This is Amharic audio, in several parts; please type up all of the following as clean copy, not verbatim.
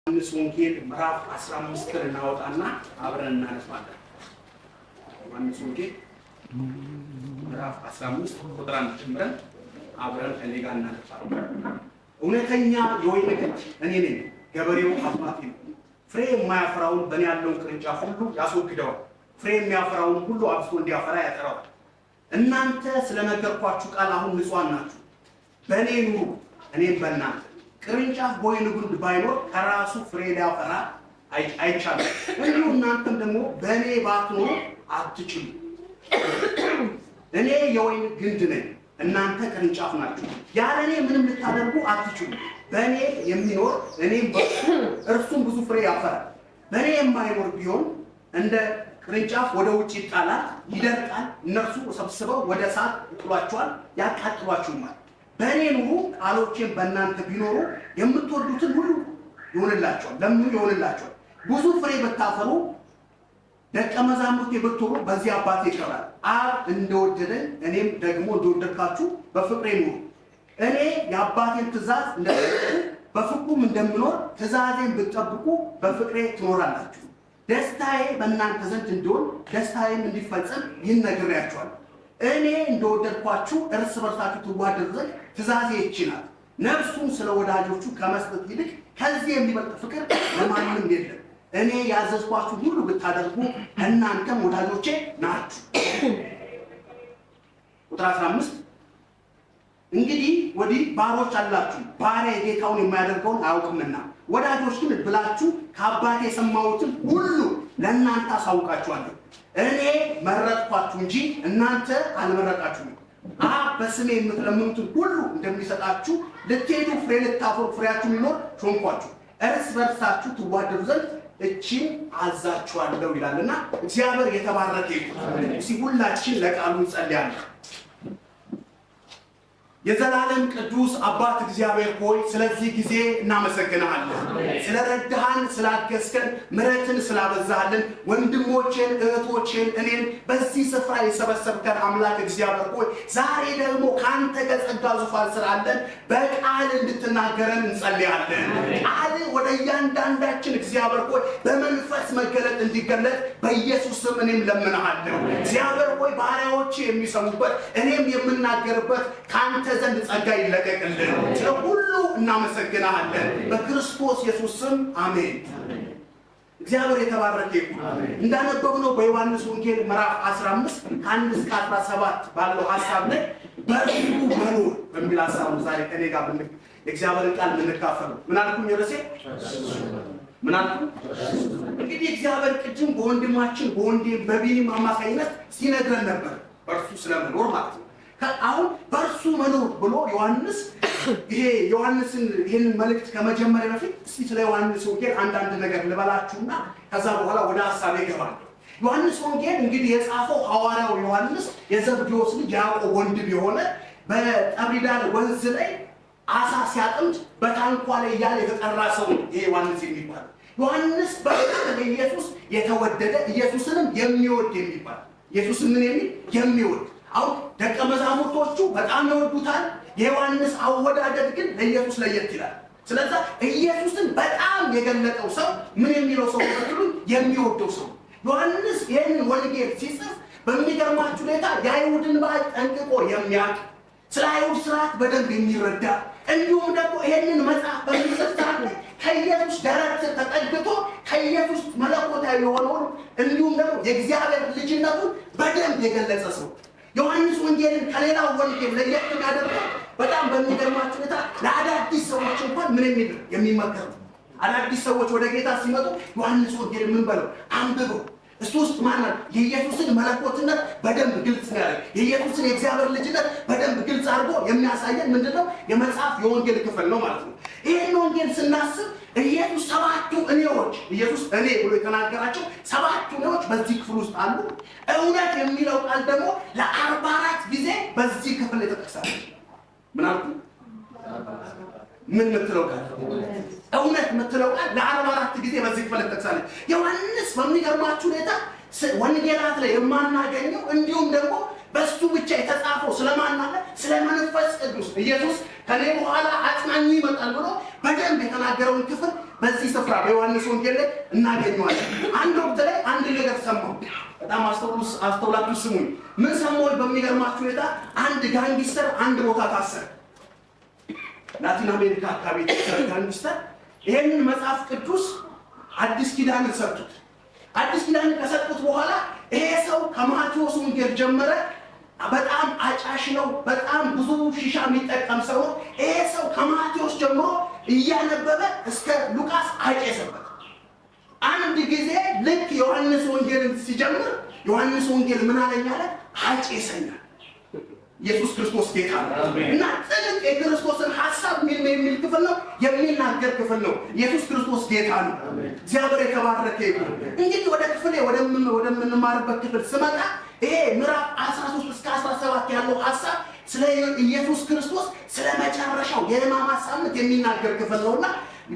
ዮሐንስ ወንጌል ምዕራፍ 15 እናወጣና አብረን እናነሳለን። ዮሐንስ ወንጌል ምዕራፍ 15 ቁጥር 1 ጀምረን አብረን ከኔ ጋር እናነሳለን። እውነተኛ የወይን ግንድ እኔ ነኝ፣ ገበሬው አባቴ ነው። ፍሬ የማያፈራውን በእኔ ያለውን ቅርንጫፍ ሁሉ ያስወግደዋል፣ ፍሬ የሚያፈራውን ሁሉ አብዝቶ እንዲያፈራ ያጠራዋል። እናንተ ስለነገርኳችሁ ቃል አሁን ንጹሐን ናችሁ። በእኔ ኑሩ፣ እኔም በእናንተ። ቅርንጫፍ በወይን ግንድ ባይኖር ከራሱ ፍሬ ሊያፈራ አይቻልም። እንዲሁ እናንተም ደግሞ በእኔ ባትኖሩ አትችሉ። እኔ የወይን ግንድ ነኝ፣ እናንተ ቅርንጫፍ ናችሁ። ያለ እኔ ምንም ልታደርጉ አትችሉ። በእኔ የሚኖር እኔም በእርሱ እርሱም ብዙ ፍሬ ያፈራል። በእኔ የማይኖር ቢሆን እንደ ቅርንጫፍ ወደ ውጭ ይጣላል፣ ይደርቃል። እነርሱ ሰብስበው ወደ እሳት ይጥሏቸዋል፣ ያቃጥሏችሁማል። በእኔ ኑሩ፣ ቃሎቼም በእናንተ ቢኖሩ የምትወዱትን ሁሉ ይሆንላችኋል፣ ለምኑ ይሆንላችኋል። ብዙ ፍሬ ብታፈሩ ደቀ መዛሙርቴ ብትሆኑ በዚህ አባቴ ይከብራል። አብ እንደወደደኝ እኔም ደግሞ እንደወደድካችሁ በፍቅሬ ኑሩ። እኔ የአባቴን ትእዛዝ እንደጠበቁ በፍቅሩም እንደምኖር ትእዛዜን ብትጠብቁ በፍቅሬ ትኖራላችሁ። ደስታዬ በእናንተ ዘንድ እንዲሆን ደስታዬም እንዲፈጸም ይህን ነግሬያችኋለሁ። እኔ እንደወደድኳችሁ እርስ በርሳችሁ ትዋደዱ ዘንድ ትእዛዜ ይህች ናት። ነፍሱን ስለ ወዳጆቹ ከመስጠት ይልቅ ከዚህ የሚበልጥ ፍቅር ለማንም የለም። እኔ ያዘዝኳችሁ ሁሉ ብታደርጉ እናንተም ወዳጆቼ ናችሁ። ቁጥር 15 እንግዲህ ወዲህ ባሮች አላችሁ፣ ባሪያ የጌታውን የማያደርገውን አያውቅምና፣ ወዳጆች ግን ብላችሁ ከአባቴ የሰማሁትን ሁሉ ለእናንተ አሳውቃችኋለሁ። እኔ መረጥኳችሁ እንጂ እናንተ አልመረጣችሁም። አብ በስሜ የምትለምኑትን ሁሉ እንደሚሰጣችሁ ልትሄዱ ፍሬ ልታፈሩ ፍሬያችሁ ሊኖር ሾምኳችሁ። እርስ በርሳችሁ ትዋደዱ ዘንድ እቺን አዛችኋለሁ ይላልና እግዚአብሔር የተባረከ ይሁን። ሁላችን ለቃሉ እንጸልያለን። የዘላለም ቅዱስ አባት እግዚአብሔር ሆይ ስለዚህ ጊዜ እናመሰግናለን። ስለረዳሃን፣ ስላገዝከን፣ ምሕረትን ስላበዛሃልን፣ ወንድሞቼን እህቶቼን እኔን በዚህ ስፍራ የሰበሰብከን አምላክ እግዚአብሔር ሆይ ዛሬ ደግሞ ከአንተ ከጸጋ ዙፋን ስር አለን። በቃል እንድትናገረን እንጸልያለን። ቃል ወደ እያንዳንዳችን እግዚአብሔር ሆይ በመንፈስ መገለጥ እንዲገለጥ በኢየሱስ ስም እኔም ለምንሃለሁ። እግዚአብሔር ሆይ ባሪያዎች የሚሰሙበት እኔም የምናገርበት ከአንተ ዘንድ ጸጋ ይለቀቅልን። ስለ ሁሉ እናመሰግናለን በክርስቶስ ኢየሱስ ስም አሜን። እግዚአብሔር የተባረከ ይሁን። እንዳነበብነው በዮሐንስ ወንጌል ምዕራፍ 15 ከ1 እስከ 17 ባለው ሐሳብ ላይ በእርሱ መኖር በሚል ሐሳብ ዛሬ ከኔ ጋር የእግዚአብሔርን ቃል የምንካፈለው ምን አልኩኝ? ርዕሴ ምን አልኩኝ? እንግዲህ እግዚአብሔር ቅድም በወንድማችን በወንዴም በቢኒም አማካኝነት ሲነግረን ነበር በእርሱ ስለመኖር ማለት ነው። አሁን በእርሱ መኖር ብሎ ዮሐንስ ይህንን መልእክት ከመጀመሪያ በፊት እስቲ ስለ ዮሐንስ ወንጌል አንዳንድ ነገር ልበላችሁና ከዛ በኋላ ወደ ሐሳቤ እገባለሁ። ዮሐንስ ወንጌል እንግዲህ የጻፈው ሐዋርያው ዮሐንስ የዘብዴዎስ ልጅ ያዕቆብ ወንድም የሆነ በጠብሪዳል ወንዝ ላይ አሳ ሲያጠምድ በታንኳ ላይ እያለ የተጠራ ሰው ነው ይሄ ዮሐንስ የሚባለው። ዮሐንስ በጣም ኢየሱስ የተወደደ ኢየሱስንም የሚወድ የሚባል ኢየሱስን ምን የሚወድ አሁን ደቀ መዛሙርቶቹ በጣም ይወዱታል። የዮሐንስ አወዳደድ ግን ለኢየሱስ ለየት ይላል። ስለዚህ ኢየሱስን በጣም የገለጠው ሰው ምን የሚለው ሰው ነው? የሚወደው ሰው። ዮሐንስ ይህንን ወንጌል ሲጽፍ በሚገርማችሁ ሁኔታ የአይሁድን ባህል ጠንቅቆ የሚያውቅ ስለ አይሁድ ስርዓት በደንብ የሚረዳ እንዲሁም ደግሞ ይህንን መጽሐፍ በሚጽፍ ሰዓት ከኢየሱስ ደረት ተጠግቶ ከኢየሱስ መለኮታዊ የሆነውን እንዲሁም ደግሞ የእግዚአብሔር ልጅነቱን በደንብ የገለጸ ሰው። ዮሐንስ ወንጌልን ከሌላው ወንጌል ለየት የሚያደርገው በጣም በሚገርማችሁ ሁኔታ ለአዳዲስ ሰዎች እንኳን ምን የሚመከር ነው። አዳዲስ ሰዎች ወደ ጌታ ሲመጡ ዮሐንስ ወንጌል ምን በለው አንብበው። እሱ ውስጥ ማለት የኢየሱስን መለኮትነት በደንብ ግልጽ ያደርግ የኢየሱስን የእግዚአብሔር ልጅነት በደንብ ግልጽ አድርጎ የሚያሳየን ምንድነው? የመጽሐፍ የወንጌል ክፍል ነው ማለት ነው። ይህን ወንጌል ስናስብ ኢየሱስ ሰባቱ እኔዎች ኢየሱስ እኔ ብሎ የተናገራቸው ሰባቱ እኔዎች በዚህ ክፍል ውስጥ አሉ። እውነት የሚለው ቃል ደግሞ ለ44 ጊዜ በዚህ ክፍል የተጠቀሰ ምን አልኩ? ምን ምትለው ቃል እውነት ምትለው ቃል ለ44 ጊዜ በዚህ ክፍል የተጠቀሰ። ዮሐንስ በሚገርማችሁ ሁኔታ ወንጌላት ላይ የማናገኘው እንዲሁም ደግሞ በሱ ብቻ የተጻፈው ስለማናለ ስለ መንፈስ ቅዱስ ቅዱስ ኢየሱስ ከኔ በኋላ አጽናኙ ይመጣል ብሎ በደንብ የተናገረውን ክፍል በዚህ ስፍራ በዮሐንስ ወንጌል ላይ እናገኘዋለን። አንድ ወቅት ላይ አንድ ነገር ሰማሁ። በጣም አስተውላችሁ ስሙኝ። ምን ሰማሁ? በሚገርማችሁ ሁኔታ አንድ ጋንግስተር አንድ ቦታ ታሰረ። ላቲን አሜሪካ አካባቢ የተሰራ ጋንግስተር። ይሄንን መጽሐፍ ቅዱስ አዲስ ኪዳንን ሰጡት። አዲስ ኪዳንን ከሰጡት በኋላ ይሄ ሰው ከማቴዎስ ወንጌል ጀመረ። በጣም አጫሽ ነው። በጣም ብዙ ሺሻ የሚጠቀም ሰው ነው። ይሄ ሰው ከማቴዎስ ጀምሮ እያነበበ እስከ ሉቃስ አጨሰበት። አንድ ጊዜ ልክ ዮሐንስ ወንጌልን ሲጀምር ዮሐንስ ወንጌል ምን አለኝ አለ? አጨሰኛል። ኢየሱስ ክርስቶስ ጌታ ነው እና ጥልቅ የክርስቶስን ሐሳብ የሚል ክፍል ነው የሚናገር ክፍል ነው። ኢየሱስ ክርስቶስ ጌታ ነው። እግዚአብሔር የተባረከ ይሁን። እንግዲህ ወደ ክፍሌ ወደምንማርበት ክፍል ስመጣ ይሄ ምዕራፍ 13 እስከ 17 ያለው ሐሳብ ስለ ኢየሱስ ክርስቶስ ስለ መጨረሻው የሕማማት ሳምንት የሚናገር ክፍል ነውና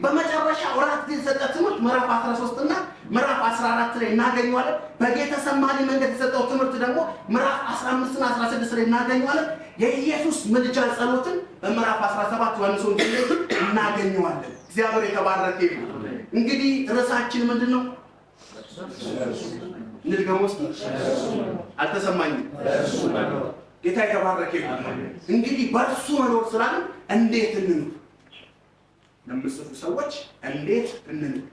በመጨረሻ ወራት የተሰጠ ትምህርት ምዕራፍ 13 እና ምዕራፍ 14 ላይ እናገኘዋለን። በጌተሰማኒ መንገድ የተሰጠው ትምህርት ደግሞ ምዕራፍ 15 እና 16 ላይ እናገኘዋለን። የኢየሱስ ምልጃ ጸሎትን በምዕራፍ 17 ዮሐንስ ወንጌል ላይ እናገኘዋለን። እግዚአብሔር የተባረከ ይሁን። እንግዲህ ርዕሳችን ምንድነው? ንድገሞስ አልተሰማኝም። ጌታ የተባረከ ይሁን። እንግዲህ በእርሱ መኖር ስላለን እንዴት እንኑር? ለምትጽፉ ሰዎች እንዴት እንኑር?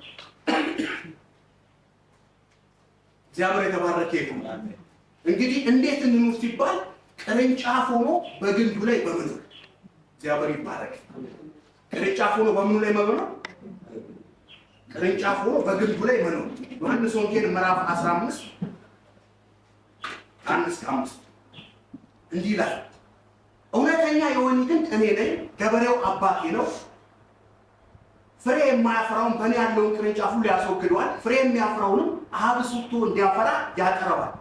እግዚአብሔር የተባረከ ይሁን። እንግዲህ እንዴት እንኑር ሲባል ቅርንጫፍ ሆኖ በግንዱ ላይ በመኖር እግዚአብሔር ይባረክ። ቅርንጫፍ ሆኖ በምኑ ላይ መኖር? ቅርንጫፍ ሆኖ በግንዱ ላይ መኖር። ዮሐንስ ወንጌል ምዕራፍ 15 1-5 እንዲህ ይላል፣ እውነተኛ የወይን ግንድ እኔ ነኝ፣ ገበሬው አባቴ ነው። ፍሬ የማያፈራውን በእኔ ያለውን ቅርንጫፍ ሁሉ ያስወግደዋል፣ ፍሬ የሚያፈራውንም አብዝቶ እንዲያፈራ ያቀርባል።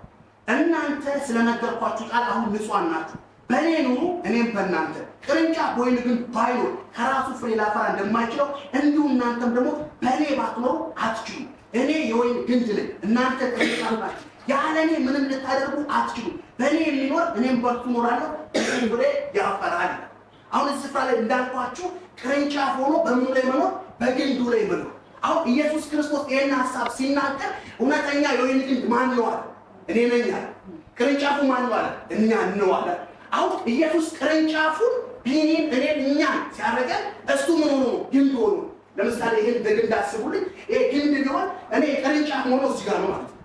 እናንተ ስለነገርኳችሁ ቃል አሁን ንጹሐን ናችሁ። በእኔ ኑሩ፣ እኔም በእናንተ። ቅርንጫፍ በወይን ግንድ ባይኖር ከራሱ ፍሬ ላፈራ እንደማይችለው እንዲሁ እናንተም ደግሞ በእኔ ባትኖሩ አትችሉም። እኔ የወይን ግንድ ነኝ፣ እናንተ ቅርንጫፍ ናችሁ። ያለ እኔ ምንም ልታደርጉ አትችሉም። በእኔ የሚኖር እኔም በእርሱ እኖራለሁ፣ ፍሬ ያፈራል። አሁን እዚህ ስፍራ ላይ እንዳልኳችሁ ቅርንጫፍ ሆኖ በምኑ ላይ መኖር? በግንዱ ላይ መኖር። አሁን ኢየሱስ ክርስቶስ ይህን ሐሳብ ሲናገር እውነተኛ የወይን ግንድ ማን ነው አለ? እኔ ነኝ አለ። ቅርንጫፉ ማን ነው አለ? እኛ ነው አለ። አሁን ኢየሱስ ቅርንጫፉን ቢኒን እኔን እኛን ሲያደርገን እሱ ምን ሆኖ? ግንድ ሆኖ። ለምሳሌ ይህን በግንድ አስቡልኝ። ይሄ ግንድ ቢሆን እኔ ቅርንጫፍ ሆኖ እዚህ ጋር ነው ማለት ነው።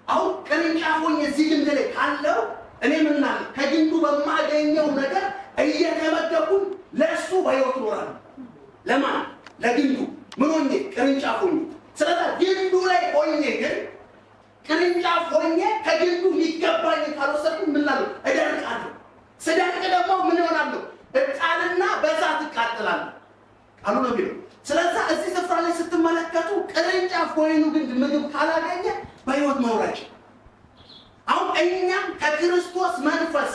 አሁን ቅርንጫፉን የዚህ ግንድ ላይ ካለው እኔ ምን አለ? ከግንዱ በማገኘው ነገር እየተመገቡን ለእሱ በሕይወት እኖራለሁ። ለማን? ለግንዱ። ምን ሆኜ? ቅርንጫፍ ሆኜ። ስለዚህ ግንዱ ላይ ሆኜ ግን ቅርንጫፍ ሆኜ ከግንዱ ሊገባኝ ካልወሰድኩ ምን ላለው? እደርቃለሁ። ስደርቅ ደግሞ ምን ይሆናለሁ? እጣልና በእሳት እቃጠላለሁ አሉ ነው ቢለው። ስለዚህ እዚህ ስፍራ ላይ ስትመለከቱ ቅርንጫፍ ወይኑ ግንድ ምግብ ካላገኘ በሕይወት መኖራችን። አሁን እኛም ከክርስቶስ መንፈስ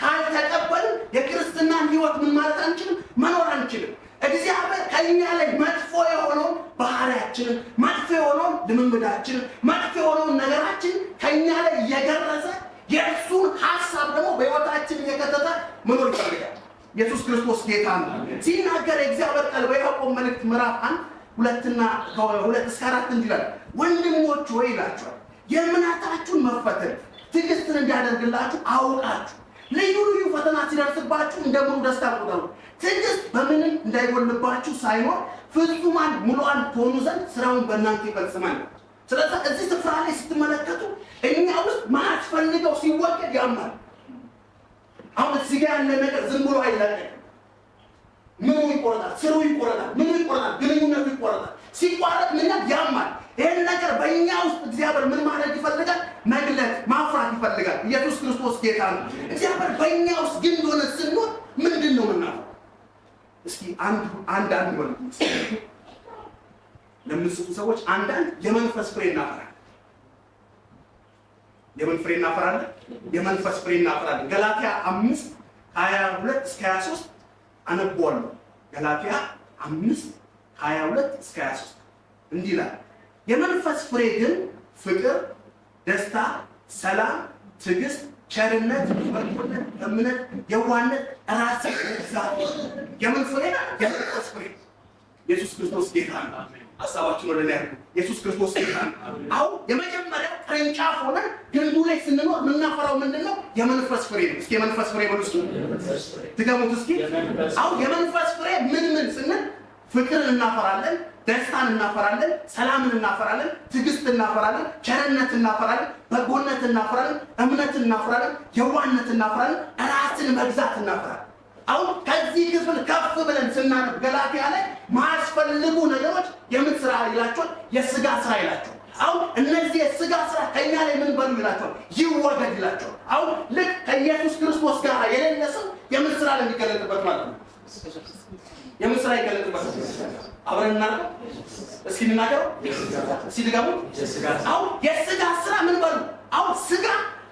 ካልተቀበልን የክርስትናን ሕይወት ምን ማለት አንችልም? መኖር አንችልም። እግዚአብሔር ከእኛ ላይ መጥፎ የሆነውን ባህሪያችንን፣ መጥፎ የሆነውን ልምምዳችንን፣ መጥፎ የሆነውን ነገራችንን ከእኛ ላይ እየገረዘ የእሱን ሐሳብ ደግሞ በሕይወታችን እየከተተ መኖር ይፈልጋል። ኢየሱስ ክርስቶስ ጌታ ነው። ሲናገር የእግዚአብሔር ቃል በያዕቆብ መልእክት ምዕራፍ 1:2-4 እንዲህ ይላል፣ ወንድሞች ሆይ ይላችኋል የእምነታችሁን መፈተን ትዕግስትን እንዲያደርግላችሁ አውቃችሁ ልዩ ልዩ ፈተና ሲደርስባችሁ እንደ ሙሉ ደስታ ቁጠሩ። ትዕግስት በምንም እንዳይጎልባችሁ ሳይኖር ፍጹማን ሙሉአን ትሆኑ ዘንድ ስራውን በእናንተ ይፈጽማል። ስለዚህ እዚህ ስፍራ ላይ ስትመለከቱ እኛ ውስጥ ማትፈልገው ሲወገድ ያማል። አሁን እዚህ ጋር ያለ ነገር ዝም ብሎ አይለቀቅም። ምኑ ይቆረጣል፣ ስሩ ይቆረጣል፣ ምኑ ይቆረጣል፣ ግንኙነቱ ይቆረጣል። ሲቋረጥ ምን ያማል። ይህን ነገር በእኛ ውስጥ እግዚአብሔር ምን ማድረግ ይፈልጋል? መግለጥ፣ ማፍራት ይፈልጋል። ኢየሱስ ክርስቶስ ጌታ ነው። እግዚአብሔር በእኛ ውስጥ ግንድ ሆነ ስንሆን ምንድን ነው ምናምን? እስኪ አንድ በሉ ለምትጽፉ ሰዎች አንዳንድ የመንፈስ ፍሬ እናፈራለን። የምን ፍሬ እናፈራለን? የመንፈስ ፍሬ እናፈራለን። ገላትያ 5:22-23 አነባዋለሁ። ገላትያ 5:22-23 እንዲህ ይላል፣ የመንፈስ ፍሬ ግን ፍቅር፣ ደስታ፣ ሰላም፣ ትዕግስት፣ ቸርነት፣ በጎነት፣ እምነት፣ የዋህነት፣ ራስን መግዛት። የምን ፍሬ? የመንፈስ ፍሬ። ኢየሱስ ክርስቶስ ጌታ ነው። ሐሳባችን ወደ ላይ ያርጉ። ኢየሱስ ክርስቶስ ጌታ ነው። አሁን የመጀመሪያው ቅርንጫፍ ሆነን ግንዱ ላይ ስንኖር የምናፈራው ምንድን ነው? የመንፈስ ፍሬ ነው። እስኪ የመንፈስ ፍሬ በሉ። ትገሙት እስኪ። አሁን የመንፈስ ፍሬ ምን ምን ስንል ፍቅርን እናፈራለን፣ ደስታን እናፈራለን፣ ሰላምን እናፈራለን፣ ትዕግስት እናፈራለን፣ ቸርነት እናፈራለን፣ በጎነት እናፈራለን፣ እምነት እናፈራለን፣ የዋህነት እናፈራለን፣ ራስን መግዛት እናፈራለን። አሁን ከዚህ ክፍል ከፍ ብለን ስናነብ ገላትያ ላይ ማያስፈልጉ ነገሮች የምን ስራ ይላቸዋል? የስጋ ስራ ይላቸዋል። አሁን እነዚህ የስጋ ስራ ከኛ ላይ ምን በሉ ይላቸዋል? ይወገድ ይላቸዋል። አሁን ልክ ከኢየሱስ ክርስቶስ ጋር የሌለ ሰው የምን ስራ ነው የሚገለጥበት ማለት ነው? የምን ስራ ይገለጥበት? አብረን እናድርገው እስኪ እንናገረው። እስኪ ድገሙ። አሁን የስጋ ስራ ምን በሉ? አሁን ስጋ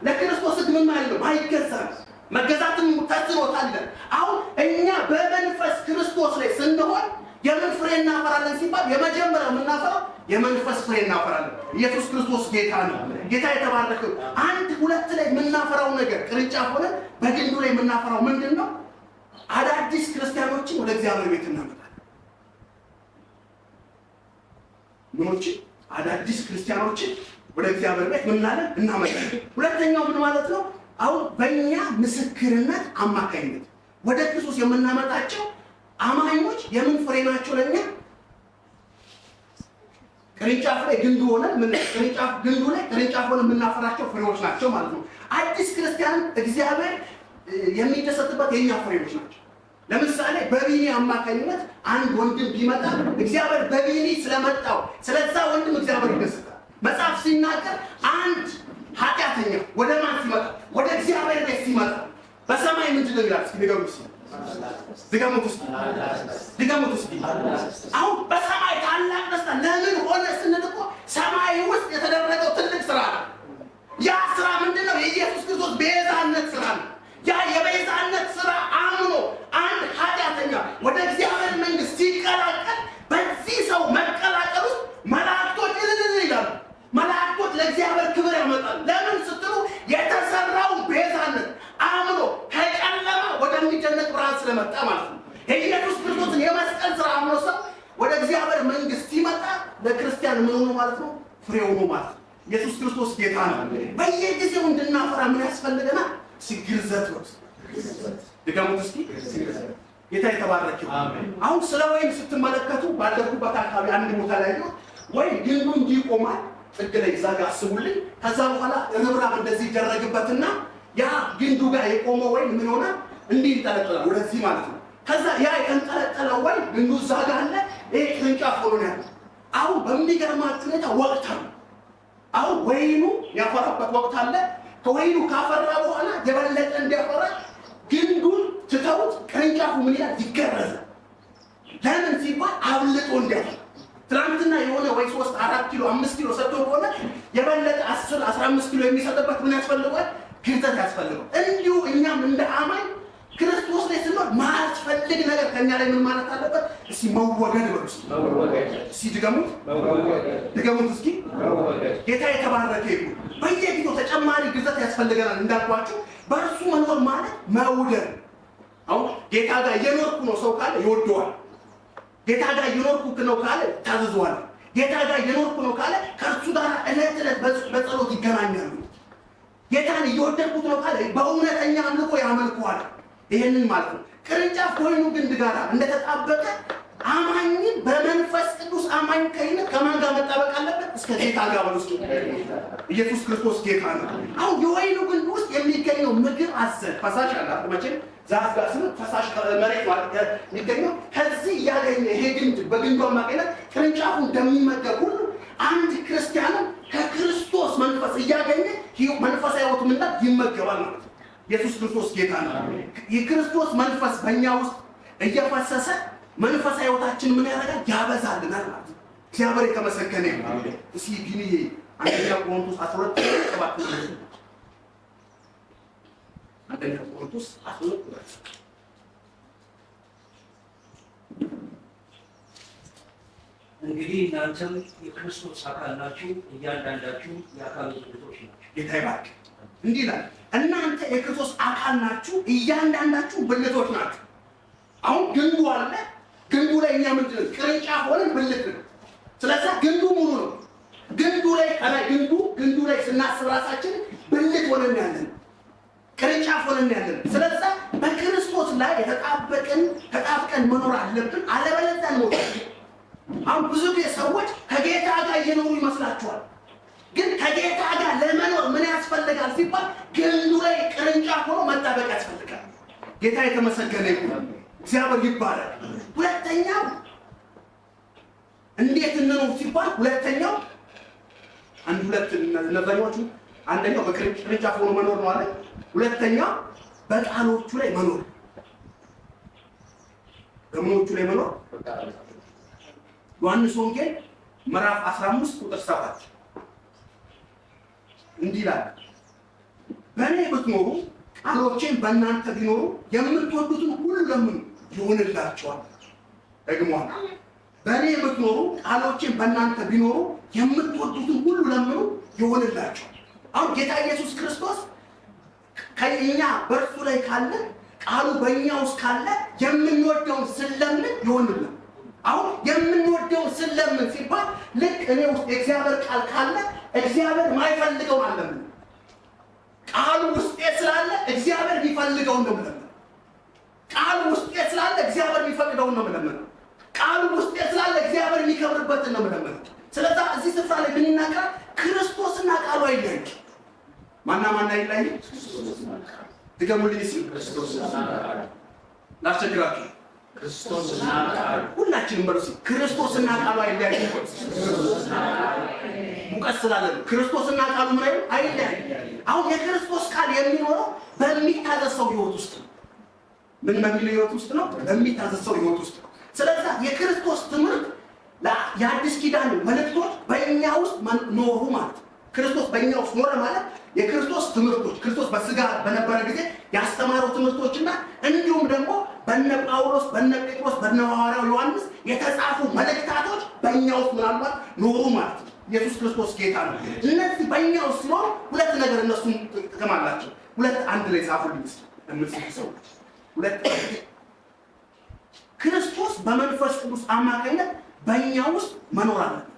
ለክርስቶስ ሕግ ምን ማለት ነው? አይገዛም። መገዛትም ተስኖታል። አሁን እኛ በመንፈስ ክርስቶስ ላይ ስንሆን የምን ፍሬ እናፈራለን ሲባል የመጀመሪያው የምናፈራው የመንፈስ ፍሬ እናፈራለን። ኢየሱስ ክርስቶስ ጌታ ነው። ጌታ የተባረከው። አንድ ሁለት ላይ የምናፈራው ነገር ቅርንጫፍ ሆነ በግንዱ ላይ የምናፈራው ምንድን ነው? አዳዲስ ክርስቲያኖችን ወደ እግዚአብሔር ቤት እናመጣለን። ምኖችን? አዳዲስ ክርስቲያኖችን ወደ እግዚአብሔር ቤት ምን እናለን? እናመጣለን። ሁለተኛው ምን ማለት ነው? አሁን በእኛ ምስክርነት አማካኝነት ወደ ክርስቶስ የምናመጣቸው አማኞች የምን ፍሬ ናቸው? ለእኛ ቅርንጫፍ ላይ ግንዱ ሆነን ግንዱ ላይ ቅርንጫፍ ሆነን የምናፈራቸው ፍሬዎች ናቸው ማለት ነው። አዲስ ክርስቲያን እግዚአብሔር የሚደሰትበት የኛ ፍሬዎች ናቸው። ለምሳሌ በቢኒ አማካኝነት አንድ ወንድም ቢመጣ እግዚአብሔር በቢኒ ስለመጣው ስለዛ ወንድም እግዚአብሔር ይደሰታል። መጽሐፍ ሲናገር አንድ ኃጢአተኛ ወደ ማን ሲመጣ? ወደ እግዚአብሔር ቤት ሲመጣ በሰማይ ምንድን ነው ይላል? እስኪ ድገሙት እስኪ። አሁን በሰማይ ታላቅ ደስታ ለምን ሆነ ስንል እኮ ሰማይ ውስጥ የተደረገው ትልቅ ስራ ነው። ያ ስራ ምንድን ነው? የኢየሱስ ክርስቶስ ቤዛነት ስራ ነው። ያ የቤዛነት ስራ አምኖ አንድ ኃጢአተኛ ወደ እግዚአብሔር መንግስት ሲቀላቀል በዚህ ሰው መቀላቀል ውስጥ መላእክቶች እልል ይላሉ። መላእክቶች ለእግዚአብሔር ክብር ያመጣሉ። ለምን ስትሉ የተሰራው ቤዛነት አምኖ ከጨለማ ወደሚደነቅ ብርሃን ስለመጣ ማለት ነው። የኢየሱስ ክርስቶስን የመስቀል ስራ አምኖ ሰው ወደ እግዚአብሔር መንግስት ሲመጣ ለክርስቲያን ምን ሆኖ ማለት ነው? ፍሬ ሆኖ ማለት ነው። ኢየሱስ ክርስቶስ ጌታ ነው። በየጊዜው እንድናፈራ ምን ያስፈልገናል? ግርዘት ነው። ድገሙት እስኪ። ጌታ የተባረከው። አሁን ስለ ወይን ስትመለከቱ ባለኩበት አካባቢ አንድ ቦታ ላይ ነው ወይን ግንዱ እንዲህ ይቆማል። ጥግ ላይ እዛ ጋር አስቡልኝ። ከዛ በኋላ ርብራብ እንደዚህ ይደረግበትና ያ ግንዱ ጋር የቆመው ወይን ምን ሆነ? እንዲህ ይንጠለጠላል ወደዚህ ማለት ነው። ከዛ ያ የተንጠለጠለው ወይን ግንዱ እዛ ጋር አለ። ይሄ ቅርንጫፍ ሆኖ ነው ያለው። አሁን በሚገርማችሁ ሁኔታ ወቅት አለ። አሁን ወይኑ ያፈራበት ወቅት አለ። ከወይኑ ካፈራ በኋላ የበለጠ እንዲያፈራ ግንዱን ትተውት ቅርንጫፉ ምን ይላል? ይገረዛል። ለምን ሲባል አብልጦ እንዲያፈራ። ትናንትና የሆነ ወይ 3፣ 4 ኪሎ 5 ኪሎ ሰጥቶ ከሆነ የበለጠ 10፣ 15 ኪሎ የሚሰጥበት ምን ያስፈልጋል? ግርዘት ያስፈልጋል። እንዲሁ እኛም እንደ አማኝ ክርስቶስ ላይ ስንኖር ማያስፈልግ ነገር ከኛ ላይ ምን ማለት አለበት? እስኪ መወገድ በሉ። እስኪ ድገሙት እስኪ። ጌታ የተባረከ ይሁን። በየጊዜው ተጨማሪ ግርዘት ያስፈልገናል። እንዳልኳችሁ በእርሱ መኖር ማለት መውደድ። አሁን ጌታ ጋር እየኖርኩ ነው ሰው ካለ ይወደዋል። ጌታ ጋር እየኖርኩ ነው ካለ ታዘዘዋል። ጌታ ጋር እየኖርኩ ነው ካለ ከእርሱ ጋር ዕለት ዕለት በጸሎት ይገናኛሉ። ጌታን እየወደድኩት ነው ካለ በእውነተኛ አምልኮ ያመልኩዋል። ይሄንን ማለት ነው። ቅርንጫፍ ከወይኑ ግንድ ጋር እንደተጣበቀ አማኝን በመንፈስ ቅዱስ አማኝ ከማን ጋር መጣበቅ አለበት? እስከ ጌታ ጋር ወስዶ ኢየሱስ ክርስቶስ ጌታ ነው። አሁን የወይኑ ግንድ ውስጥ የሚገኘው ምግብ አዘል ፈሳሽ አለ። መቼም ዛፍ ጋር ስለ ፈሳሽ መሬት ማለት የሚገኘው ከዚህ እያገኘ ይሄ ግንድ በግንዱ አማካኝነት ቅርንጫፉ እንደሚመገብ ሁሉ አንድ ክርስቲያን ከክርስቶስ መንፈስ እያገኘ መንፈሳዊ ሕይወት ምን ይመገባል ማለት ነው። ኢየሱስ ክርስቶስ ጌታ ነው። የክርስቶስ መንፈስ በእኛ ውስጥ እየፈሰሰ መንፈሳዊ ሕይወታችን ምን ያደርጋል? ያበዛልናል ማለት ነው። እግዚአብሔር የተመሰገነ ይሁን። እስኪ ቢኒዬ አንደኛ ቆሮንቶስ 12:7 አንደኛ ቆሮንቶስ 12:7 እንግዲህ እናንተም የክርስቶስ አካል ናችሁ፣ እያንዳንዳችሁ የአካሉ ብልቶች ናችሁ። ጌታ ይባርክ። እንዲህ ይላል፣ እናንተ የክርስቶስ አካል ናችሁ። እያንዳንዳችሁ ብልቶች ናችሁ። አሁን ግንዱ አለ። ግንዱ ላይ እኛ ምንድን ነው? ቅርንጫፍ ሆነን ብልት ነው። ስለዚህ ግንዱ ሙሉ ነው። ግንዱ ላይ ከላይ ግንዱ ላይ ስናስብ ራሳችን ብልት ሆነን ያለን፣ ቅርንጫፍ ሆነን ያለን። ስለዚህ በክርስቶስ ላይ ተጣብቀን መኖር አለብን። አለበለዚያ ነው። አሁን ብዙ ጊዜ ሰዎች ከጌታ ጋር እየኖሩ ይመስላችኋል። ግን ከጌታ ጋር ለመኖር ምን ያስፈልጋል ሲባል ግንዱ ላይ ቅርንጫፍ ሆኖ መጣበቅ ያስፈልጋል። ጌታ የተመሰገነ ይሁን፣ እግዚአብሔር ይባላል። ሁለተኛው እንዴት እንኖር ሲባል ሁለተኛው እነዛኞቹ አንደኛው በቅርንጫፍ ሆኖ መኖር ነው አለ። ሁለተኛው በቃሎቹ ላይ መኖር። በምኖቹ ላይ መኖር ዮሐንስ ወንጌል ምዕራፍ 15 ቁጥር 7 እንዲህ ይላል፣ በእኔ ብትኖሩ ቃሎቼን በእናንተ ቢኖሩ የምትወዱትን ሁሉ ለምኑ ይሆንላችኋል። ደግሞ በእኔ ብትኖሩ ቃሎቼን በእናንተ ቢኖሩ የምትወዱትን ሁሉ ለምኑ ይሆንላችኋል። አሁን ጌታ ኢየሱስ ክርስቶስ ከእኛ በእርሱ ላይ ካለ ቃሉ በእኛ ውስጥ ካለ የምንወደውን ስለምን ይሆንልን። አሁን የምንወደውን ስለምን ሲባል ልክ እኔ ውስጥ የእግዚአብሔር ቃል ካለ እግዚአብሔር ማይፈልገውን አለምን። ቃሉ ውስጤ ስላለ እግዚአብሔር የሚፈልገውን ነው የምለምነው። ቃሉ ውስጤ ስላለ እግዚአብሔር የሚፈቅደውን ነው የምለምነው። ቃሉ ውስጤ ስላለ እግዚአብሔር የሚከብርበትን ነው የምለምነው። ስለዚህ እዚህ ስፍራ ላይ ምን ይናገራል? ክርስቶስና ቃሉ አይለያይም። ማና ይለያይ? ድገሙልኝ እስኪ። ክርስቶስና ቃሉ ላስቸግራችሁ። ክርስቶስና ቃሉ ሁላችንም በርሱ ክርስቶስና ቃሉ አይለያይም። ሙቀት ስላለ ነው። ክርስቶስና ቃሉ ምን አይለያይም። አሁን የክርስቶስ ቃል የሚኖረው በሚታዘዝ ሰው ህይወት ውስጥ ነው። ምን በሚል ህይወት ውስጥ ነው? በሚታዘዝ ሰው ህይወት ውስጥ ነው። ስለዚህ የክርስቶስ ትምህርት የአዲስ ኪዳን መልእክቶች በእኛ ውስጥ ኖሩ ማለት ነው። ክርስቶስ በእኛ ውስጥ ኖረ ማለት የክርስቶስ ትምህርቶች ክርስቶስ በስጋ በነበረ ጊዜ ያስተማረው ትምህርቶችና እንዲሁም ደግሞ በነ ጳውሎስ፣ በነ ጴጥሮስ፣ በነ ሐዋርያው ዮሐንስ የተጻፉ መልእክታቶች በእኛ ውስጥ ምናልባት ኖሩ ማለት ነው። ኢየሱስ ክርስቶስ ጌታ ነው። እነዚህ በእኛ ውስጥ ሲኖሩ ሁለት ነገር እነሱም ጥቅም አላቸው። ሁለት አንድ ላይ ጻፉልኝ እስኪ ሰዎች። ሁለት ክርስቶስ በመንፈስ ቅዱስ አማካኝነት በእኛ ውስጥ መኖር አለበት።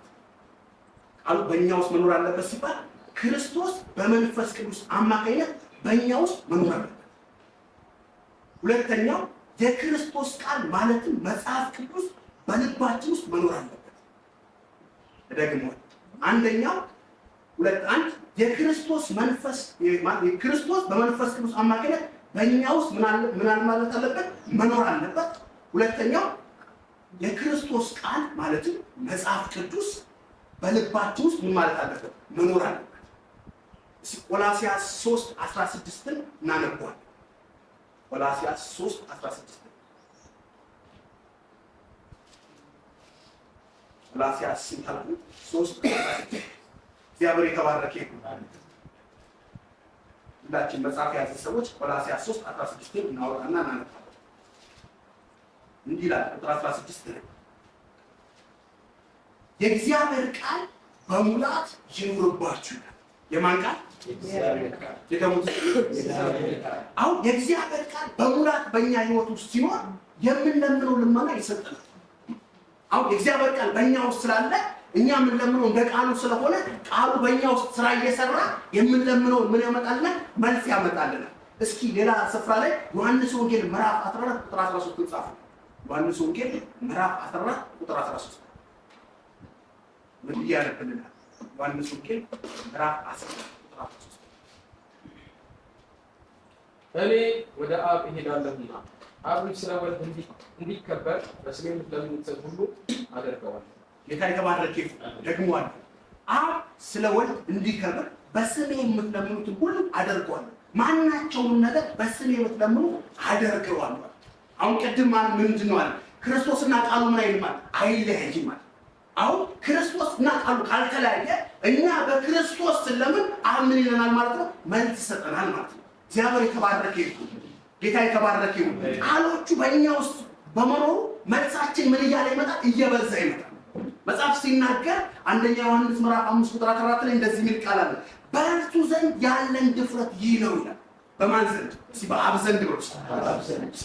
ቃሉ በእኛ ውስጥ መኖር አለበት ሲባል ክርስቶስ በመንፈስ ቅዱስ አማካኝነት በእኛ ውስጥ መኖር አለበት። ሁለተኛው የክርስቶስ ቃል ማለትም መጽሐፍ ቅዱስ በልባችን ውስጥ መኖር አለበት። ደግሞ አንደኛው የክርስቶስ መንፈስ የክርስቶስ በመንፈስ ቅዱስ አማካኝነት በእኛ ውስጥ ምን ማለት አለበት? መኖር አለበት። ሁለተኛው የክርስቶስ ቃል ማለትም መጽሐፍ ቅዱስ በልባችን ውስጥ ምን ማለት አለበት? መኖር አለበት። ቆላስይስ 3:16 እናነባዋለን። ቆላስይስ 3:16 ቆላስይስ 3:16 እግዚአብሔር የተባረከ ይሁን። ሁላችን መጽሐፍ የያዘ ሰዎች ቆላስይስ 3:16 እናወጣና እናነባለን። እንዲህ ይላል ቁጥር 16 ላይ የእግዚአብሔር ቃል በሙላት ይኑርባችሁ። የማን ቃል? አሁን የእግዚአብሔር ቃል በሙላት በእኛ ህይወት ውስጥ ሲኖር የምንለምነው ልመና ይሰጠናል። አሁን የእግዚአብሔር ቃል በእኛ ውስጥ ስላለ እኛ የምንለምነው እንደ ቃሉ ስለሆነ ቃሉ በእኛ ውስጥ ስራ እየሰራ የምንለምነው ምን ያመጣልናል? መልስ ያመጣልናል። እስኪ ሌላ ስፍራ ላይ ዮሐንስ ወንጌል ምዕራፍ 14 ቁጥር 13 ጻፉ። ዮሐንስ ወንጌል ምዕራፍ 14 ቁጥር 13 ምን ያለብናል? ዮሐንስ ወንጌል ምዕራፍ 14 ቁጥር 13 እኔ ወደ አብ እሄዳለሁና አብም ስለ ወልድ እንዲከበር በስሜ ለምትሰጥ ሁሉ አደርገዋለሁ። ጌታ የተባረከ ይሁን። ደግሞ አለ አብ ስለ ወልድ እንዲከበር በስሜ የምትለምኑትን ሁሉ አደርገዋለሁ። ማናቸውም ነገር በስሜ የምትለምኑ አደርገዋለሁ። አሁን ቅድም ምንድን ነው አለ? ክርስቶስና ቃሉ ምን አይልማል? አይለያይም ማለት። አሁን ክርስቶስና ቃሉ ካልተለያየ እኛ በክርስቶስ ስለምን አብ ምን ይለናል ማለት ነው? መልስ ይሰጠናል ማለት ነው። እግዚአብሔር የተባረከ ይሁን። ጌታ የተባረከ ይሁን። ቃሎቹ በእኛ ውስጥ በመኖሩ መልሳችን ምን እያለ ይመጣል? እየበዛ ይመጣል። መጽሐፍ ሲናገር አንደኛ ዮሐንስ ምዕራፍ 5 ቁጥር 14 ላይ እንደዚህ የሚል ቃል አለ። በእርሱ ዘንድ ያለን ድፍረት ይህ ነው ይላል። በማን ዘንድ? በአብ ዘንድ ነው።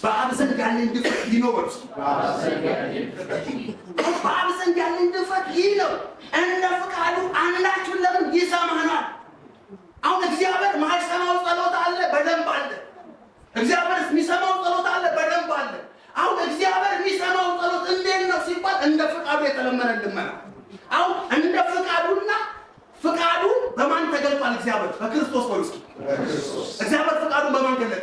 በአብ ዘንድ ያለን ድፍረት ይህ ነው። በአብ ዘንድ ያለን ድፍረት ይህ ነው። እንደ ፈቃዱ አንዳችን ለምን ይሰማናል? አሁን እግዚአብሔር ማይሰማው ጸሎት አለ፣ በደንብ አለ። እግዚአብሔር የሚሰማው ጸሎት አለ፣ በደንብ አለ። አሁን እግዚአብሔር የሚሰማው ጸሎት እንዴት ነው ሲባል እንደ ፈቃዱ የተለመነ ልመና። አሁን እንደ ፈቃዱና ፈቃዱ በማን ተገልጧል? እግዚአብሔር በክርስቶስ ነው። እግዚአብሔር ፈቃዱን በማን ገለጠ?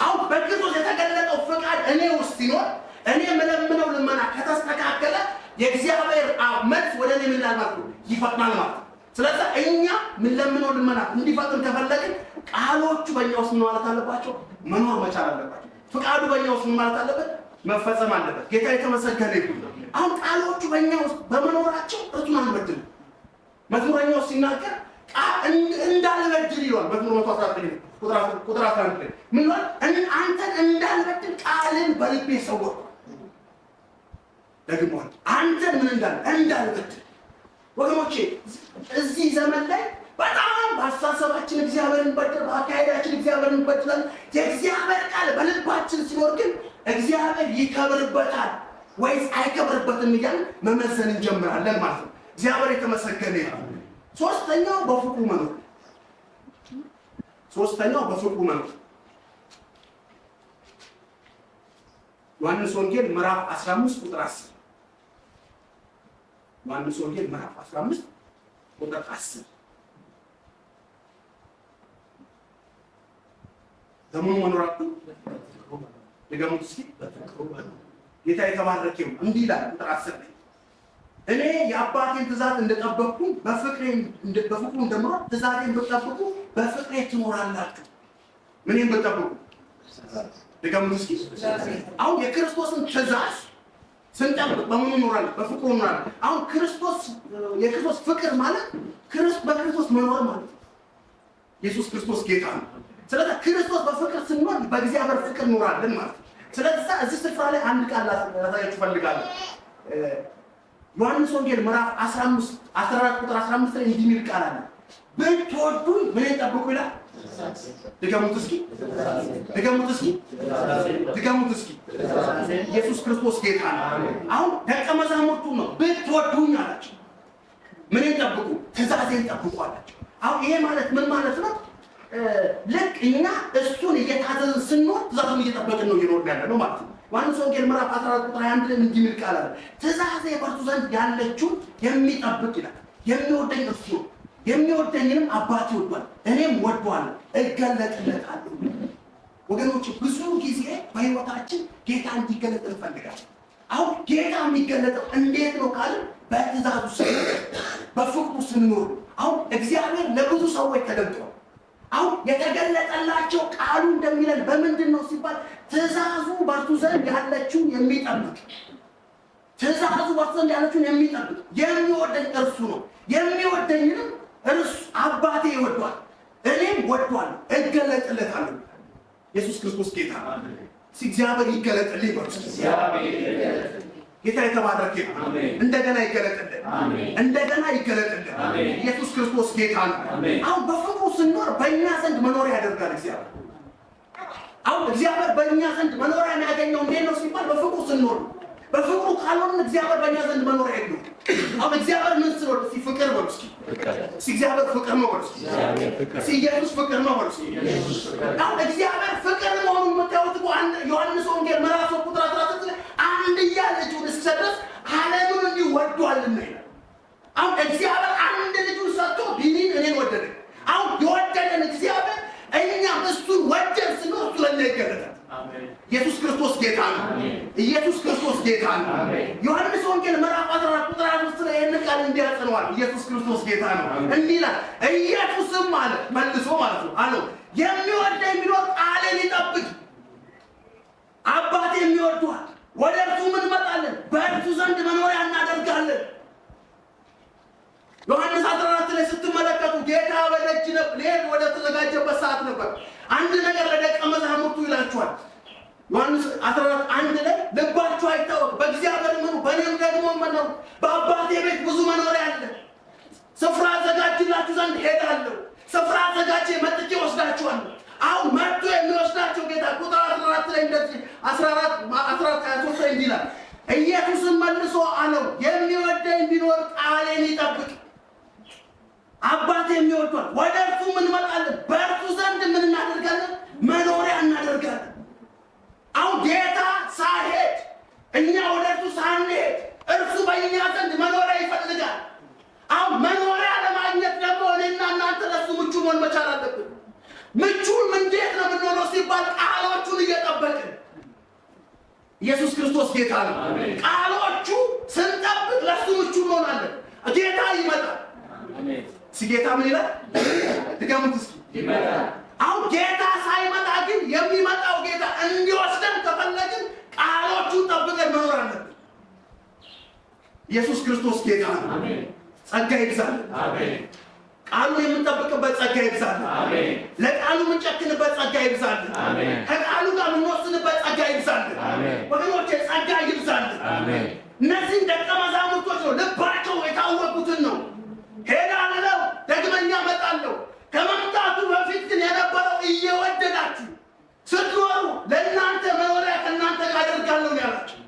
አሁን በክርስቶስ የተገለጠው ፈቃድ እኔ ውስጥ ሲኖር እኔ የምለምነው ልመና ከተስተካከለ የእግዚአብሔር መልስ ወደ እኔ ምን ይላል ማለት ነው? ይፈጥናል ማለት ነው። ስለዚህ እኛ የምንለምነው ልመና እንዲፈጥን ከፈለግን ቃሎቹ በእኛ ውስጥ ምን ማለት አለባቸው? መኖር መቻል አለባቸው። ፈቃዱ በእኛ ውስጥ ምን ማለት አለበት? መፈጸም አለበት። ጌታ የተመሰገነ ይሁን። አሁን ቃሎቹ በእኛ ውስጥ በመኖራቸው እርሱን አንበድልም። መዝሙረኛው ሲናገር እንዳልበድል ይሏል። መዝሙር 119 ቁጥር 11 ላይ ምን ይላል? አንተን እንዳልበድል ቃልን በልቤ ሰወርኩ። ደግሞ አንተን ምን እንዳልበድል። ወገኖቼ እዚህ ዘመን ላይ በጣም በአስተሳሰባችን እግዚአብሔርን በድል፣ በአካሄዳችን እግዚአብሔርን በድላል። የእግዚአብሔር ቃል በልባችን ሲኖር ግን እግዚአብሔር ይከብርበታል ወይስ አይከብርበትም እያልን መመዘን እንጀምራለን ማለት ነው። እግዚአብሔር የተመሰገነ ይሁን። ሶስተኛው በፍቅሩ መኖር። ዮሐንስ ወንጌል ምዕራፍ 15 ቁጥር 10 ዮሐንስ ወንጌል ምዕራፍ 15 ቁጥር 10 ዘመኑ መኖራችሁ ደገሙት እስኪ ጌታ የተባረከ ይሁን። እንዲህ ይላል ቁጥር 10 ላይ እኔ የአባቴን ትእዛዝ እንደጠበቅኩ በፍቅሩ እንደምኖር ትእዛዜን ብትጠብቁ በፍቅሬ ትኖራላችሁ። ምንም ብትጠብቁ ደገሙት እስኪ። አሁን የክርስቶስን ትእዛዝ ስንጠብቅ በምን እንኖራለን? በፍቅሩ እንኖራለን። አሁን የክርስቶስ ፍቅር ማለት በክርስቶስ መኖር ማለት ነው። ኢየሱስ ክርስቶስ ጌታ ነው። ስለዚህ ክርስቶስ በፍቅር ስንኖር በእግዚአብሔር ፍቅር እንኖራለን ማለት ነው። ስለዚህ እዚህ ስፍራ ላይ አንድ ቃል ላሳያችሁ እፈልጋለሁ። ዮሐንስ ወንጌል ምዕራፍ 14 ቁጥር 15 ላይ እንዲህ የሚል ቃል አለ። ብትወዱኝ ምን ጠብቁ ይላል? ድገሙት እስኪ። ኢየሱስ ክርስቶስ ጌታ ነው። አሁን ደቀ መዛሙርቱ ነው ብትወዱኝ አላቸው። ምን ጠብቁ? ትእዛዜን ጠብቁ አላቸው። አሁን ይሄ ማለት ምን ማለት ነው? ልክ እኛ እሱን እየታዘዝን ስንኖር ትእዛዙን እየጠበቅን ነው እየኖርን ያለ ነው ማለት ነው። ዮሐንስ ወንጌል ምዕራፍ 14 ቁጥር 21 ላይ እንዲህ የሚል ቃል አለ። ትእዛዜ በእርሱ ዘንድ ያለችውን የሚጠብቅ ይላል። የሚወደኝ እርሱ ነው፣ የሚወደኝንም አባቴ ይወዷል፣ እኔም ወደዋለሁ፣ እገለጥለታለሁ። ወገኖች ብዙ ጊዜ በሕይወታችን ጌታ እንዲገለጥ እንፈልጋለን። አሁን ጌታ የሚገለጠው እንዴት ነው ካልን በትእዛዙ ስንኖር፣ በፍቅሩ ስንኖር። አሁን እግዚአብሔር ለብዙ ሰዎች ተገልጧል። አሁን የተገለጠላቸው ቃሉ እንደሚለን በምንድን ነው ሲባል ትእዛዙ በእርሱ ዘንድ ያለችውን የሚጠብቅ፣ ትእዛዙ በእርሱ ዘንድ ያለችውን የሚጠብቅ የሚወደኝ እርሱ ነው፣ የሚወደኝንም እርሱ አባቴ ይወዷል፣ እኔም ወዷለሁ፣ እገለጥለታለሁ። ኢየሱስ ክርስቶስ ጌታ ነው። እግዚአብሔር ይገለጥልኝ በሉ። ጌታ የተባረከ ይሁን። እንደገና ይገለጥልን። ኢየሱስ ክርስቶስ ጌታ ነው። አሁን በፍቅሩ ስንኖር በእኛ ዘንድ መኖሪያ ያደርጋል እግዚአብሔር። አሁን እግዚአብሔር በእኛ ዘንድ መኖሪያ የሚያገኘው እንዴት ነው ሲባል በፍቅሩ ስንኖር ነው። በፍቅሩ ካልሆነ እግዚአብሔር በእኛ ዘንድ መኖሪያ የለውም። አሁን እግዚአብሔር ምን ስለሆነ ፍቅር በሉ እስኪ። እግዚአብሔር ፍቅር ነው በሉ እስኪ። ኢየሱስ ፍቅር ነው በሉ እስኪ። አሁን እግዚአብሔር ፍቅር መሆኑን የምታዩት ዮሐንስ ወንጌል ምዕራፍ 3 ቁጥር 16 ላይ አንድያ ልጁን እስኪሰጥ ድረስ ዓለሙን እንዲሁ ወዷልና ይላል። አሁን እግዚአብሔር አንድ ልጁን ሰጥቶ ቢኒን እኔን ወደደኝ። አሁን የወደደን እግዚአብሔር እኛም እሱን ወደን ስንኖር እሱ ለእኛ ይገለጣል። ኢየሱስ ክርስቶስ ጌታ ነው። ኢየሱስ ክርስቶስ ጌታ ነው። ዮሐንስ ወንጌል ምዕራፍ 14 ቁጥር 5 ላይ ይህን ቃል እንዲያጸነዋል። ኢየሱስ ክርስቶስ ጌታ ነው። እንዲህ ይላል፣ ኢየሱስም አለ መልሶ ማለት ነው አለው የሚወደኝ ቢኖር ቃሌን ይጠብቅ፣ አባቴ የሚወደዋል፣ ወደ እርሱ እንመጣለን፣ በእርሱ ዘንድ መኖሪያ እናደርጋለን። ዮሐንስ 14 ላይ ስትመለከቱ ጌታ በደጅ ሊሄድ ወደ ተዘጋጀበት ሰዓት ነበር። አንድ ነገር ለደቀ መዛሙርቱ ይላቸዋል። ዮሐንስ 14:1 ላይ ልባችሁ አይታወክ፣ በእግዚአብሔር እመኑ፣ በእኔም ደግሞ እመኑ። በአባቴ ቤት ብዙ መኖሪያ አለ። ስፍራ አዘጋጅላችሁ ዘንድ ሄዳለሁ። ስፍራ አዘጋጅቼ መጥቼ ወስዳችኋለሁ። አሁን መጥቶ የሚወስዳቸው ጌታ ቁጥር 14 ላይ እንደዚህ 23 ላይ እንዲህ ይላል፣ ኢየሱስም መልሶ አለው የሚወደኝ ቢኖር ቃሌን ይጠብቅ፣ አባቴ የሚወዷል፣ ወደ እርሱ እንመጣለን፣ በእርሱ ዘንድ ምን እናደርጋለን? መኖሪያ እናደርጋለን። አሁን ጌታ ሳይሄድ እኛ ወደ እርሱ ሳንሄድ እርሱ በእኛ ዘንድ መኖሪያ ይፈልጋል። አሁን መኖሪያ ለማግኘት ደግሞ እኔና እናንተ ለእሱ ምቹ መሆን መቻል አለብን። ምቹን እንዴት ነው የምንሆነው ሲባል ቃሎቹን እየጠበቅን። ኢየሱስ ክርስቶስ ጌታ ነው። ቃሎቹ ስንጠብቅ ለእሱ ምቹ እንሆናለን። ጌታ ይመጣል። ጌታ ምን ይላል? ድገሙት እስኪ። አሁን ጌታ ሳይመጣ ግን የሚመጣው ጌታ እንዲወስደን ከፈለግን ቃሎቹን ጠብቀን መኖር አለብን። ኢየሱስ ክርስቶስ ጌታ ነው። ጸጋ ይብዛልን። ቃሉን የምንጠብቅበት ጸጋ ይብዛልን። ለቃሉ የምንጨክንበት ጸጋ ይብዛልን። ከቃሉ ጋር የምንወስንበት ጸጋ ይብዛልን። ወገኖቼ ጸጋ ይብዛልን። እነዚህን ደቀ መዛሙርቶች ነው ልባቸው የታወቁትን ነው ሄዳለሁ ደግመኛ እመጣለሁ። ከመምጣቱ በፊት ግን የነበረው እየወደዳችሁ ስትኖሩ ለእናንተ መኖሪያ ከእናንተ ጋር አደርጋለሁ ያላችሁ።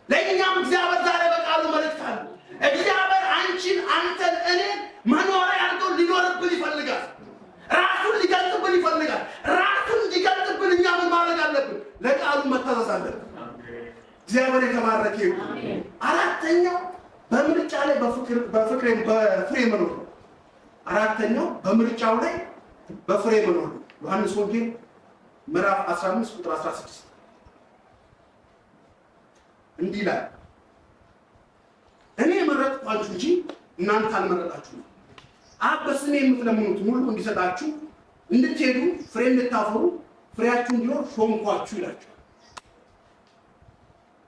ለእኛም እግዚአብሔር ዛሬ በቃሉ መልእክት አለ። እግዚአብሔር አንቺን፣ አንተን፣ እኔን መኖሪያ አድርገው ሊኖርብን ይፈልጋል። ራሱን ሊገልጥብን ይፈልጋል። ራሱን ሊገልጥብን እኛ ምን ማድረግ አለብን? ለቃሉ መታዘዝ አለብን። እግዚአብሔር የተባረከ ይሁን። አራተኛው በምርጫ ላይ በፍሬ መኖር ነው። አራተኛው በምርጫው ላይ በፍሬ መኖር ነው። ዮሐንስ ወንጌል ምዕራፍ 15 ቁጥር 16 እንዲህ ይላል፣ እኔ መረጥኳችሁ እንጂ እናንተ አልመረጣችሁም። አብ በስሜ የምትለምኑት ሁሉ እንዲሰጣችሁ እንድትሄዱ ፍሬ እንድታፈሩ ፍሬያችሁ እንዲኖር ሾምኳችሁ ይላችኋል።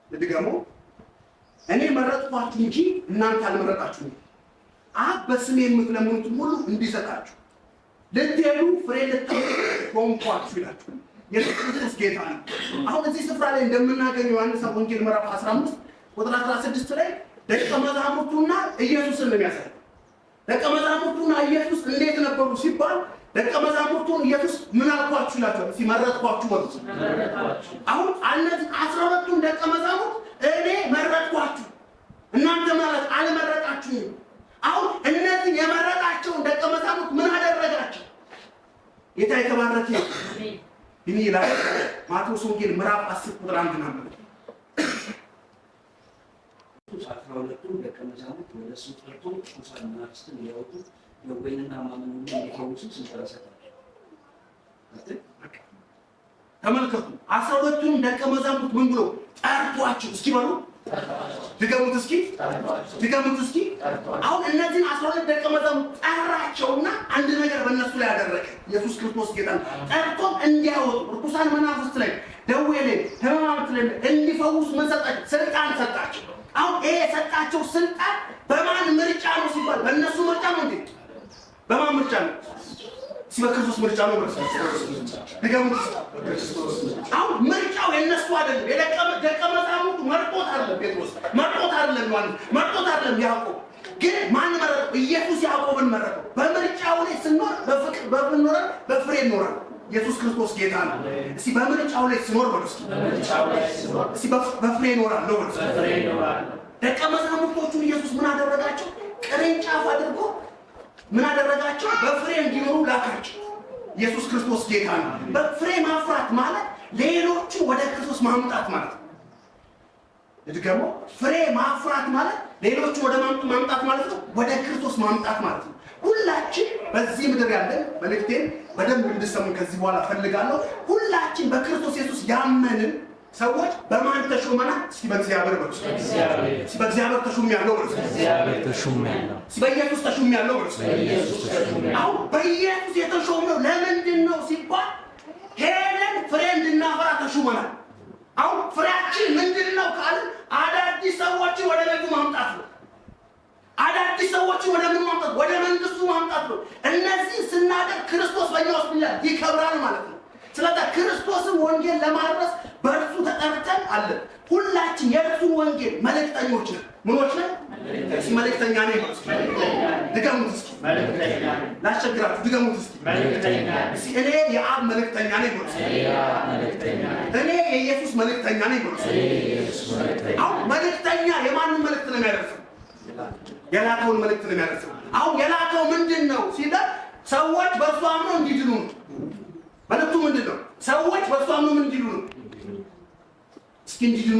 ልድገመው፣ እኔ መረጥኳችሁ እንጂ እናንተ አልመረጣችሁም። አብ በስሜ የምትለምኑት ሁሉ እንዲሰጣችሁ ልትሄዱ ፍሬ እንድታፈሩ ሾምኳችሁ ይላችኋል። ኢየሱስ ክርስቶስ ጌታ ነው። አሁን እዚህ ስፍራ ላይ እንደምናገኘው ዮሐንስ ወንጌል ምዕራፍ 15 ቁጥር 16 ላይ ደቀ መዛሙርቱና ኢየሱስን ነው የሚያሳየው። ደቀ መዛሙርቱና ኢየሱስ እንዴት ነበሩ ሲባል ደቀ መዛሙርቱን ኢየሱስ ምን አልኳችሁ ይላቸዋል። ሲመረጥኳችሁ ወጥ አሁን እነዚህ 12ቱን ደቀ መዛሙርት እኔ መረጥኳችሁ እናንተ ማለት አልመረጣችሁም። አሁን እነዚህ የመረጣቸውን ደቀ መዛሙርት ምን አደረጋቸው? ጌታ የተባረከ ይሁን ይላል። ማቴዎስ ወንጌል ምዕራፍ 10 ቁጥር 1 ነው። 12ቱን ደቀ መዛሙርት ወደ እሱ ጠርቶ ቁሳን መናፍስትን ሊያወጡ የወይንና ማመን እንዲፈውሱ ስልጣን ሰጣቸው። ተመልከቱ፣ 12ቱን ደቀ መዛሙርት ምን ብሎ ጠርቷቸው? እስኪ በሉ ድገሙት እስኪ። አሁን እነዚህን 12 ደቀ መዛሙርት ጠራቸውና አንድ ነገር በእነሱ ላይ ያደረገ ኢየሱስ ክርስቶስ ጌታ ነው። ጠርቶም እንዲያወጡ ርኩሳን መናፍስት ላይ፣ ደዌ ላይ፣ ሕማማት ላይ እንዲፈውሱ ምን ሰጣቸው? ስልጣን ሰጣቸው። አሁን ይሄ የሰጣቸው ስልጣን በማን ምርጫ ነው ሲባል በእነሱ ምርጫ ነው እንዴ? በማን ምርጫ ነው? በክርስቶስ ምርጫ ነው። ድገሙት። አሁን ምርጫው የነሱ አይደለም። ደቀ መዛሙርቱ መርጦት አይደለም። ጴጥሮስ መርጦት አይደለም። ዮሐንስ መርጦት አይደለም። ያዕቆብ ግን ማን መረጠው? ኢየሱስ ያዕቆብን መረጠው። በምርጫው ላይ ስንኖር በፍሬ እንኖራለን። ኢየሱስ ክርስቶስ ጌታ ነው። እስኪ በምርጫው ላይ ስኖር በሉ እስኪ በፍሬ እኖራለሁ በሉ። ደቀ መዛሙርቶቹን ኢየሱስ ምን አደረጋቸው? ቅርንጫፍ አድርጎ ምን አደረጋቸው? በፍሬ እንዲኖሩ ላካቸው። ኢየሱስ ክርስቶስ ጌታ ነው። በፍሬ ማፍራት ማለት ሌሎቹ ወደ ክርስቶስ ማምጣት ማለት ነው። ደግሞ ፍሬ ማፍራት ማለት ሌሎቹ ወደ ማምጣት ማለት ነው። ወደ ክርስቶስ ማምጣት ማለት ነው። ሁላችን በዚህ ምድር ያለን መልእክቴን በደንብ እንድሰሙ ከዚህ በኋላ ፈልጋለሁ። ሁላችን በክርስቶስ ኢየሱስ ያመንን ሰዎች በማን ተሾመናል? እስኪ በእግዚአብሔር በሉ። እስኪ በእግዚአብሔር ተሾሜያለሁ በሉ። እስኪ በኢየሱስ ተሾሜያለሁ በሉ። አሁን በኢየሱስ የተሾመው ለምንድን ነው ሲባል ሄደን ፍሬ እንድናፈራ ተሾመናል። አሁን ፍሬያችን ምንድን ነው ካልን አዳዲስ ሰዎችን ወደ ቤቱ ማምጣት ነው። አዳዲስ ሰዎችን ወደ ምን ማምጣት? ወደ መንግስቱ ማምጣት ነው። እነዚህ ስናደርግ ክርስቶስ በእኛ ውስጥ ይከብራል ማለት ነው። ስለዚህ ክርስቶስን ወንጌል ለማድረስ በእርሱ ተጠርተን አለ ሁላችን የእርሱን ወንጌል መልእክተኞች ነን። ምኖች ነን? መልእክተኛ ነኝ። ድገሙት እስኪ። ላስቸግራችሁ፣ ድገሙት እስኪ። እኔ የአብ መልእክተኛ ነኝ። እኔ የኢየሱስ መልእክተኛ ነኝ። አሁን መልእክተኛ የማንን መልእክት ነው የሚያደርሰው? የላከውን መልእክት ነው የሚያደርሰው። አሁን የላከው ምንድን ነው ሲለ ሰዎች በእርሱ አምነው እንዲድኑ ነው። መልእክቱ ምንድን ነው? ሰዎች በእርሱ አምነው ምን እንዲሉ ነው? እስኪ እንዲድኑ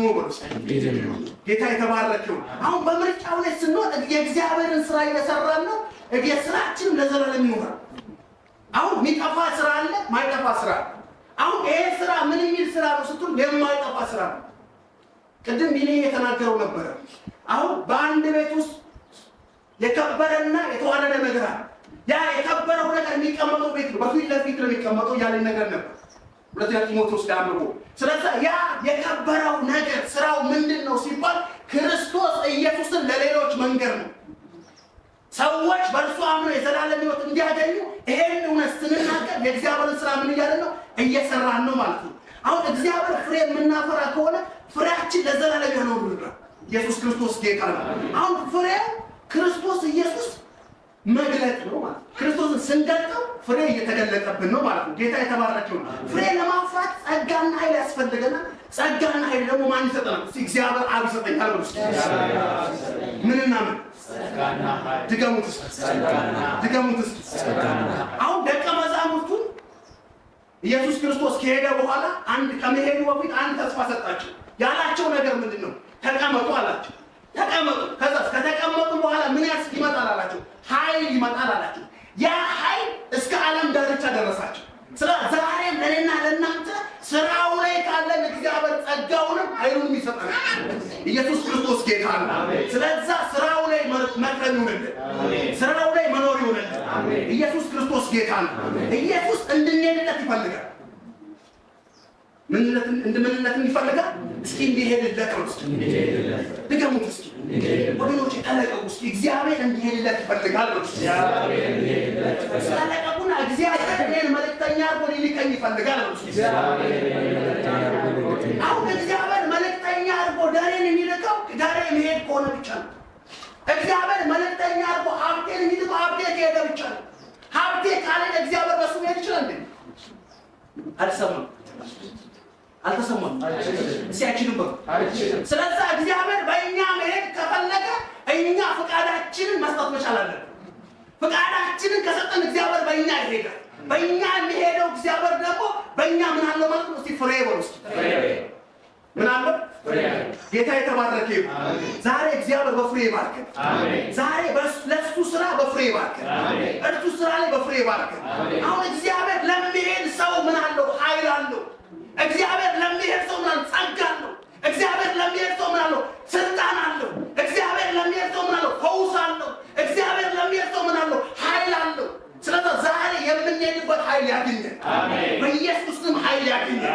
ነው። ጌታ የተባረከው። አሁን በምርጫው ላይ ስንሆን የእግዚአብሔርን ስራ እየሰራን ነው። የስራችንም ለዘላለም ይኖራል። አሁን የሚጠፋ ስራ አለ፣ ማይጠፋ ስራ አለ። አሁን ይሄ ስራ ምን የሚል ስራ ነው ስትሉ የማይጠፋ ስራ ነው። ቅድም ቢኔ የተናገረው ነበረ። አሁን በአንድ ቤት ውስጥ የከበረና የተዋረደ ነገር አለ። ያ የከበረው ነገር የሚቀመጠው ቤት ነው፣ በፊት ለፊት ነው የሚቀመጠው ያለኝ ነገር ነበር። ሁለተኛ ጢሞቴዎስ ላይ አንብቦ። ስለዚህ ያ የከበረው ነገር ስራው ምንድን ነው ሲባል ክርስቶስ ኢየሱስን ለሌሎች መንገር ነው። ሰዎች በእርሱ አምነው የዘላለም ሕይወት እንዲያገኙ ይሄን እውነት ስንናገር የእግዚአብሔርን ስራ ምን እያለን ነው? እየሰራን ነው ማለት ነው። አሁን እግዚአብሔር ፍሬ የምናፈራ ከሆነ ፍሬያችን ለዘላለም ያኖርልናል። ኢየሱስ ክርስቶስ ጌታ ነው። አሁን ፍሬው ክርስቶስ ኢየሱስ መግለጥ ነው ማለት ነው። ክርስቶስን ስንገልጠው ፍሬ እየተገለጠብን ነው ማለት ነው። ጌታ የተባረከው። ፍሬ ለማፍራት ጸጋና ኃይል ያስፈልገናል። ጸጋና ኃይል ደግሞ ማን ይሰጠናል? እግዚአብሔር አብ ይሰጠኛል ብሎ ምንና ምን? ድገሙት ድገሙት። አሁን ደቀ መዛሙርቱ ኢየሱስ ክርስቶስ ከሄደ በኋላ ከመሄዱ በፊት አንድ ተስፋ ሰጣቸው። ያላቸው ነገር ምንድን ነው? ተቀመጡ አላቸው። ተቀመጡ። ከዛ ከተቀመጡ በኋላ ምን ይመጣል አላቸው? ኃይል ይመጣል አላቸው። ያ ኃይል እስከ ዓለም ዳርቻ ደረሳቸው። ዛሬም ለእኔና ለእናንተ ስራው ላይ ካለን እግዚአብሔር ጸጋውንም ኃይሉንም ይሰጣል። ኢየሱስ ክርስቶስ ጌታ ነው። ስለዛ ስራው ላይ መክረም ይሆንልን፣ ስራው ላይ መኖር ይሆንልን። ኢየሱስ ክርስቶስ ጌታ ነው። ኢየሱስ እንድንሄድለት ይፈልጋል። ምንነትን ይፈልጋል። እስኪ እንዲሄድለት ነው። እስኪ ድገሙት እስኪ ወገኖች፣ ተለቀቁ እስኪ። እግዚአብሔር እንዲሄድለት ይፈልጋል ነው። ተለቀቁና እግዚአብሔር እኔን መልእክተኛ አድርጎ ሊልከኝ ይፈልጋል ነው። አሁን እግዚአብሔር መልእክተኛ አድርጎ ዳሬን የሚልከው ዳሬ መሄድ ከሆነ ብቻ ነው። እግዚአብሔር መልእክተኛ አድርጎ ሀብቴን የሚልከው ሀብቴ ከሄደ ብቻ ነው። ሀብቴ ካልሄደ እግዚአብሔር በሱ መሄድ ይችላል እንዴ? አልሰማም አልተሰማም። ሲያችንም ስለዚህ እግዚአብሔር በእኛ መሄድ ከፈለገ እኛ ፍቃዳችንን መስጠት መቻል አለብን። ፍቃዳችንን ከሰጠን እግዚአብሔር በእኛ ይሄዳል። በእኛ የሚሄደው እግዚአብሔር ደግሞ በእኛ ምን አለው ማለት ነው? እስቲ ፍሬ በሉ እስቲ ምን አለው? ጌታ የተባረከ ይሁን። ዛሬ እግዚአብሔር በፍሬ ይባርከን። ዛሬ ለሱ ስራ በፍሬ ይባርከን። እርሱ ስራ ላይ በፍሬ ይባርከን። አሁን እግዚአብሔር ለሚሄድ ሰው ምን አለው? ኃይል አለው። እግዚአብሔር ለሚሄድ ሰው ምን አለው? ጸጋ አለው። እግዚአብሔር ለሚሄድ ሰው ምን አለው? ስልጣን አለው። እግዚአብሔር ለሚሄድ ሰው ምን አለው? ፈውስ አለው። እግዚአብሔር ለሚሄድ ሰው ምን አለው? ኃይል አለው። ስለዚህ ዛሬ የምንሄድበት ኃይል ያገኘን፣ በኢየሱስ ስም ኃይል ያገኘን።